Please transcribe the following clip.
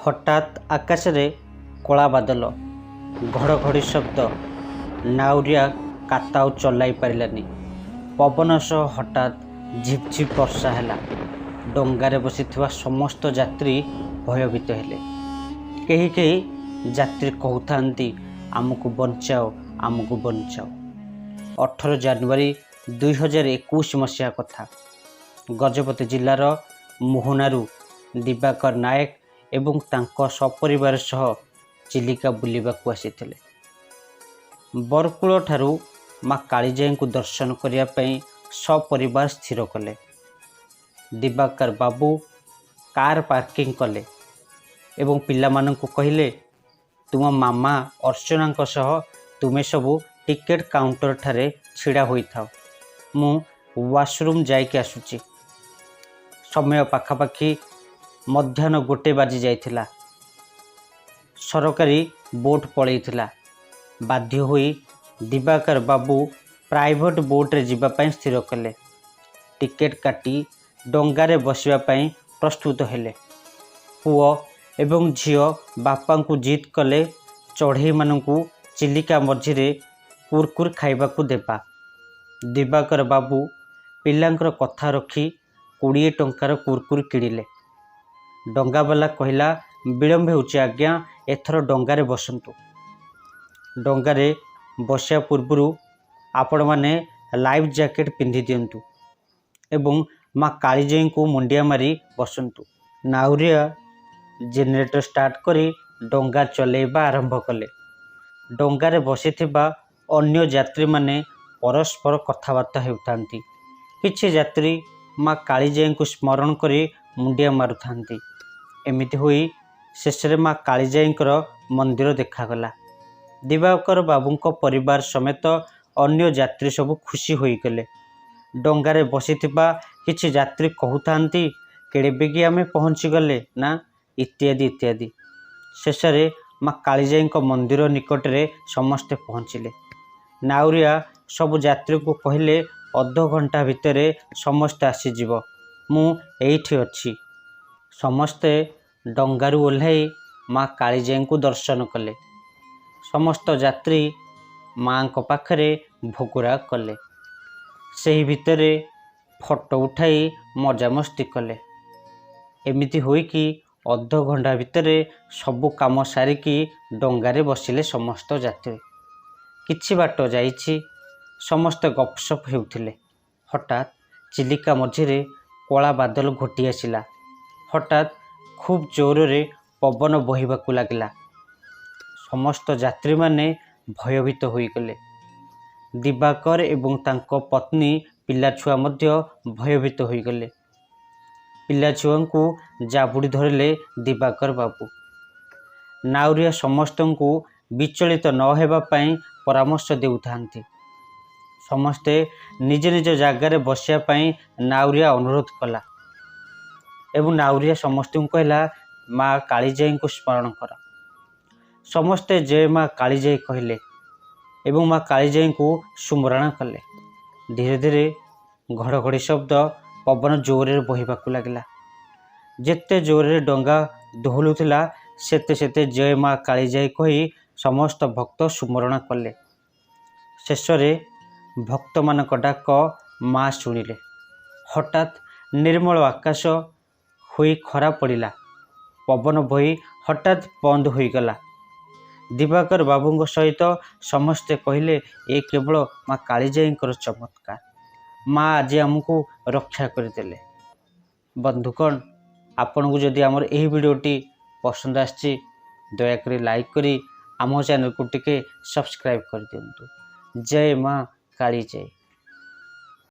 हठात आकाश रे कला बादल घड़घड़ी शब्द नाउरिया काता और चलाई पारानी पवन सह हठात झिपझिप वर्षा है। डंगारे बसी समस्त यात्री भयभीत हेले। कहीं कहीं यात्री कहते आमको बंचाओ आमको बंचाओ। 18 जनवरी 2021 मसीहा कथा। गजपति जिलार मोहनारू दिवाकर नायक एवं तांको सपरिवार सह चिलिका बुलिबाकू आसीथिले। बरकूल ठारू माँ कालीजाई को दर्शन करने सपरिवार स्थिर कले। दिवाकर बाबू कार पार्किंग कले एवं पिला माननकु कहिले तुम मामा अर्चना सह तुमे सबू टिकेट काउंटर ठारे छिड़ा होई थाओ, मु वाशरूम जाइके आसुची। समय पाखापाखि मध्याह्न 1 बाजी जाइथिला। सरकारी बोट पलैथिला। बाध्य होई दिवाकर बाबू प्राइवेट बोट रे जीवा पई स्थिर कले। टिकेट काटी डंगारे बसिबा पई प्रस्तुत हेले। पुओ एवं झियो बापा को जिद कले चढ़ई मानू चिलिका मझिरे कुरकुर खाइबाकू देबा। दिवाकर बाबू पिलांकर कथा रखी 20 टंकार कुरकुर किଣିले। डंगावाला कहला विलंब होउची आज्ञा, एथर डंगारे बसंतु। डंगारे बसिया पूर्वरु आपण माने लाइफ जैकेट पिंधि दियंतु एवं माँ कालीजाई को मुंडिया मारी बसंतु। नाउरिया जेनेरेटर स्टार्ट करी डंगा चलेबा आरंभ कले। डंगारे बसिथिबा अन्य यात्री माने परस्पर कथबार्ता हेउथांती। किछि यात्री माँ कालीजाई को स्मरण करी मुंडिया मारुथांती। एमिति होई शेषरे माँ कालीजाई मंदिर देखागला। दिवाकर बाबूंको परिवार समेत अन्य यात्री सबू खुशी होई गले। डंगारे बसिथिबा किछि यात्री कहउथांती केड़े बेगी आमे पहुंची गले ना, इत्यादि इत्यादि। शेषरे माँ कालीजाई मंदिर निकटरे समस्ते पहुँचिले। नाउरिया सबु यात्री को कहले अध घंटा भितरे समस्ते आसीजिव, मु एइठी अछि। समस्ते डंगारू ओह्लाई माँ कालीजाई को दर्शन कले। समस्त यात्री माँ को पाखरे भोगुरा कले। सेही भितरे फोटो उठाई मजामस्ती कले। एमिति होई कि अध घंटा भितरे सबु काम सारिकी डंगारे बसिले समस्त यात्री। किछि बाट जाइछि समस्त गपसप हेउथिले। हठात चिलिका मझिरे कला बादल घोटी आसिला। हठात खूब जोर रे पवन बहिबाकू लागिला। समस्त यात्री माने भयभीत होई गले। दिवाकर एवं तांको पत्नी पिला छुआ मध्य भयभीत होई गले। पिला छुआ को जाबुड़ी धरले दिवाकर बाबू। नाउरिया समस्त को विचलित न हेबा पई परामर्श देउथांती। समस्ते निज निज जगार बसिया पई नाउरिया अनुरोध कला एवं नाउरिया समस्त को कहला माँ कालीजाई को स्मरण कर। समस्ते जय माँ कालीजाई कहले एवं माँ कालीजाई को सुमरण कले। धीरे धीरे घड़घड़ी शब्द पवन जोर बहिबाकू लागिला। जेते जोर डंगा दोहलुथिला सेते सेते जय माँ कालीजाई कही समस्त भक्त सुमरण कले। शेषरे भक्त मानक डाक माँ शुणिले। हठात निर्मल आकाश होई खरा पड़िला। पवन बही हठात बंद होईगला। दिवाकर बाबू सहित समस्ते कहले ए केवल माँ कालीजाई चमत्कार। माँ आज आमको रक्षा करदेले। बंधुगण, आपन को जदि आमर एही वीडियोटी पसंद आछि दयाकरी लाइक करी आम चैनल को टिके सब्सक्राइब कर दियंतु। जय माँ कालीजाई।